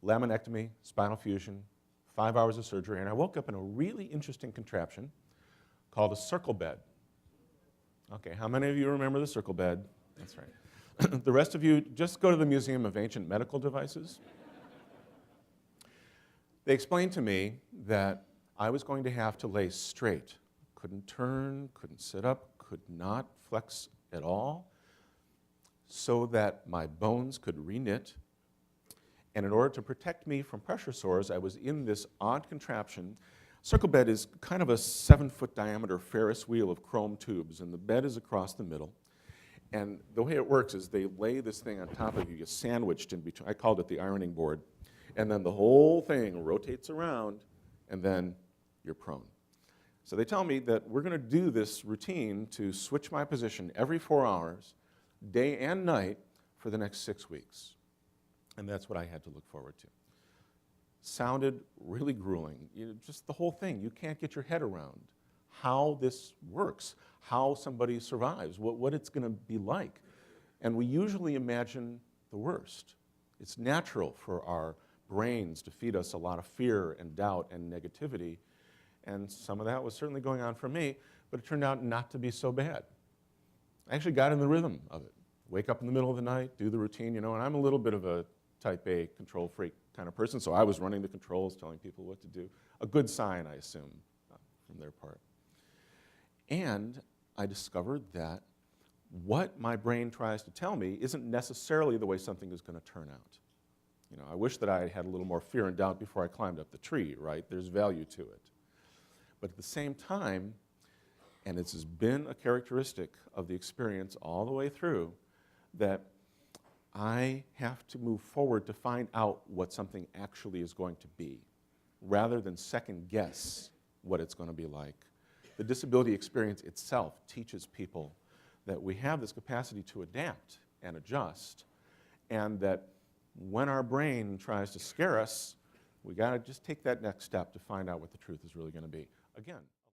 laminectomy, spinal fusion, 5 hours of surgery, and I woke up in a really interesting contraption called a circle bed. Okay, how many of you remember the circle bed? That's right. The rest of you, just go to the Museum of Ancient Medical Devices. They explained to me that I was going to have to lay straight. Couldn't turn, couldn't sit up, could not flex at all, so that my bones could reknit. And in order to protect me from pressure sores, I was in this odd contraption. Circle bed is kind of a 7-foot diameter Ferris wheel of chrome tubes, and the bed is across the middle. And the way it works is they lay this thing on top of you, you're sandwiched in between. I called it the ironing board. And then the whole thing rotates around, and then you're prone. So they tell me that we're going to do this routine to switch my position every 4 hours, day and night, for the next 6 weeks. And that's what I had to look forward to. Sounded really grueling. Just the whole thing. You can't get your head around how this works, how somebody survives, what it's going to be like. And we usually imagine the worst. It's natural for our brains to feed us a lot of fear and doubt and negativity. And some of that was certainly going on for me, but it turned out not to be so bad. I actually got in the rhythm of it. Wake up in the middle of the night, do the routine, and I'm a little bit of a type A control freak kind of person, so I was running the controls, telling people what to do. A good sign, I assume, from their part. And I discovered that what my brain tries to tell me isn't necessarily the way something is going to turn out. I wish that I had a little more fear and doubt before I climbed up the tree, right? There's value to it. But at the same time, and this has been a characteristic of the experience all the way through, that I have to move forward to find out what something actually is going to be, rather than second guess what it's going to be like. The disability experience itself teaches people that we have this capacity to adapt and adjust, and that when our brain tries to scare us, we got to just take that next step to find out what the truth is really going to be. Again,